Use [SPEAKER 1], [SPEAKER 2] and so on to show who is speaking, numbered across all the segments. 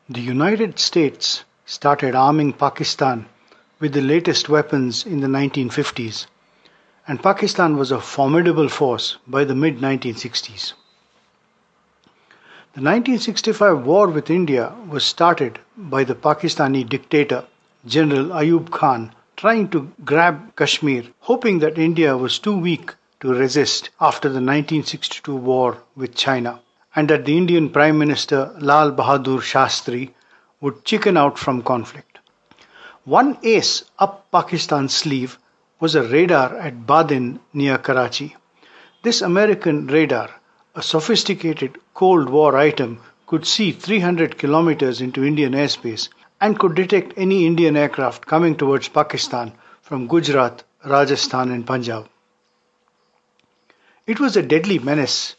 [SPEAKER 1] The United States started arming Pakistan with the latest weapons in the 1950s, and Pakistan was a formidable force by the mid 1960s. The 1965 war with India was started by the Pakistani dictator General Ayub Khan trying to grab Kashmir, hoping that India was too weak to resist after the 1962 war with China, and that the Indian Prime Minister Lal Bahadur Shastri would chicken out from conflict. One ace up Pakistan's sleeve was a radar at Badin near Karachi. This American radar, a sophisticated Cold War item, could see 300 kilometers into Indian airspace and could detect any Indian aircraft coming towards Pakistan from Gujarat, Rajasthan, and Punjab. It was a deadly menace,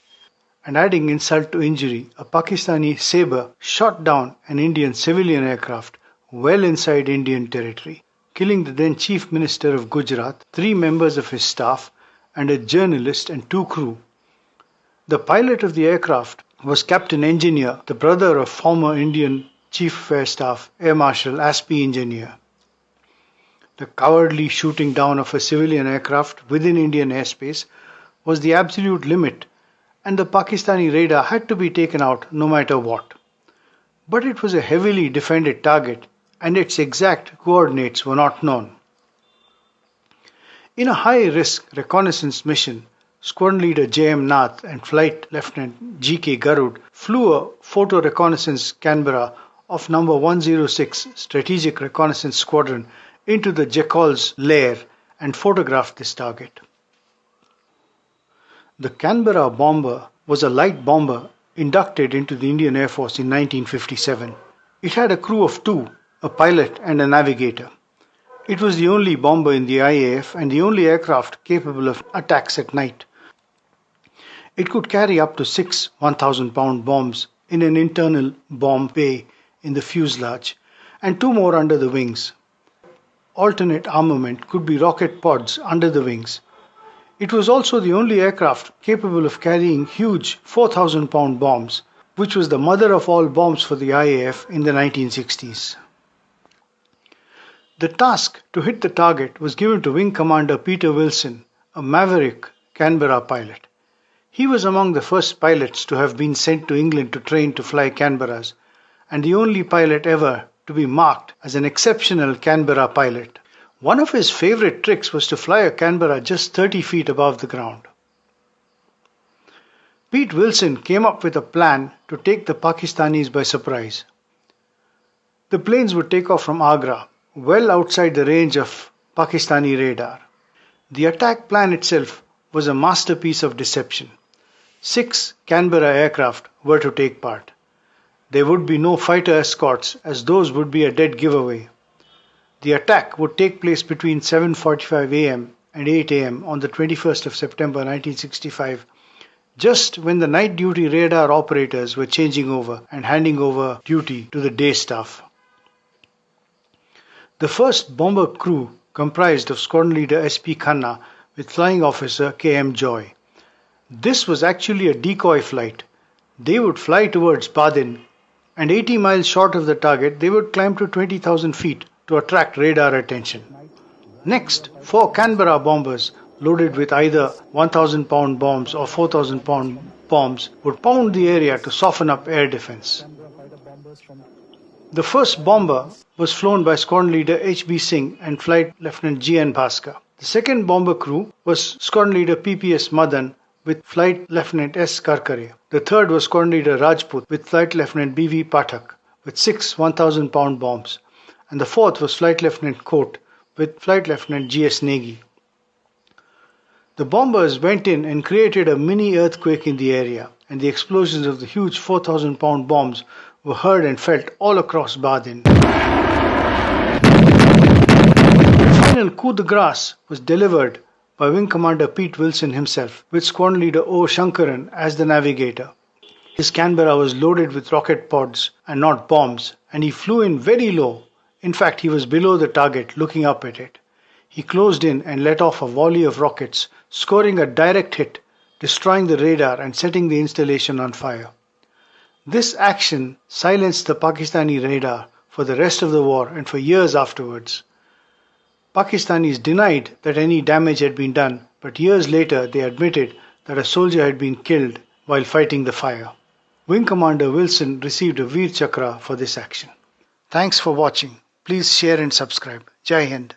[SPEAKER 1] and adding insult to injury, a Pakistani Sabre shot down an Indian civilian aircraft well inside Indian territory, killing the then Chief Minister of Gujarat, 3 members of his staff, and a journalist and 2 crew. The pilot of the aircraft was Captain Engineer, the brother of former Indian Chief of Air Staff Air Marshal Aspy Engineer. The cowardly shooting down of a civilian aircraft within Indian airspace was the absolute limit, and the Pakistani radar had to be taken out no matter what. But it was a heavily defended target, and its exact coordinates were not known. In a high-risk reconnaissance mission, Squadron Leader J.M. Nath and Flight Lieutenant G.K. Garud flew a photo reconnaissance Canberra of number 106 Strategic Reconnaissance Squadron into the Jackal's lair and photographed this target. The Canberra bomber was a light bomber inducted into the Indian Air Force in 1957. It had a crew of 2, a pilot and a navigator. It was the only bomber in the IAF and the only aircraft capable of attacks at night. It could carry up to 6 1,000-pound bombs in an internal bomb bay in the fuselage and 2 more under the wings. Alternate armament could be rocket pods under the wings. It was also the only aircraft capable of carrying huge 4,000-pound bombs, which was the mother of all bombs for the IAF in the 1960s. The task to hit the target was given to Wing Commander Peter Wilson, a maverick Canberra pilot. He was among the first pilots to have been sent to England to train to fly Canberras, and the only pilot ever to be marked as an exceptional Canberra pilot. One of his favorite tricks was to fly a Canberra just 30 feet above the ground. Pete Wilson came up with a plan to take the Pakistanis by surprise. The planes would take off from Agra, well outside the range of Pakistani radar. The attack plan itself was a masterpiece of deception. 6 Canberra aircraft were to take part. There would be no fighter escorts, as those would be a dead giveaway. The attack would take place between 7:45 a.m. and 8 a.m. on the 21st of September 1965, just when the night duty radar operators were changing over and handing over duty to the day staff. The first bomber crew comprised of Squadron Leader S.P. Khanna with Flying Officer K.M. Joy. This was actually a decoy flight. They would fly towards Badin, and 80 miles short of the target, they would climb to 20,000 feet to attract radar attention. Next, 4 Canberra bombers loaded with either 1,000-pound bombs or 4,000-pound bombs would pound the area to soften up air defense. The first bomber was flown by Squadron Leader H.B. Singh and Flight Lieutenant G.N. Bhaskar. The second bomber crew was Squadron Leader P.P.S. Madan with Flight Lieutenant S. Karkare. The third was Squadron Leader Rajput with Flight Lieutenant B.V. Pathak with 6 1,000-pound bombs. And the fourth was Flight Lieutenant Kote with Flight Lieutenant G.S. Negi. The bombers went in and created a mini earthquake in the area, and the explosions of the huge 4,000-pound bombs were heard and felt all across Badin. The final coup de grace was delivered by Wing Commander Pete Wilson himself, with Squadron Leader O. Shankaran as the navigator. His Canberra was loaded with rocket pods and not bombs, and he flew in very low. In fact, he was below the target, looking up at it. He closed in and let off a volley of rockets, scoring a direct hit, destroying the radar and setting the installation on fire. This action silenced the Pakistani radar for the rest of the war and for years afterwards. Pakistanis denied that any damage had been done, but years later they admitted that a soldier had been killed while fighting the fire. Wing Commander Wilson received a Veer Chakra for this action. Thanks for watching. Please share and subscribe. Jai Hind.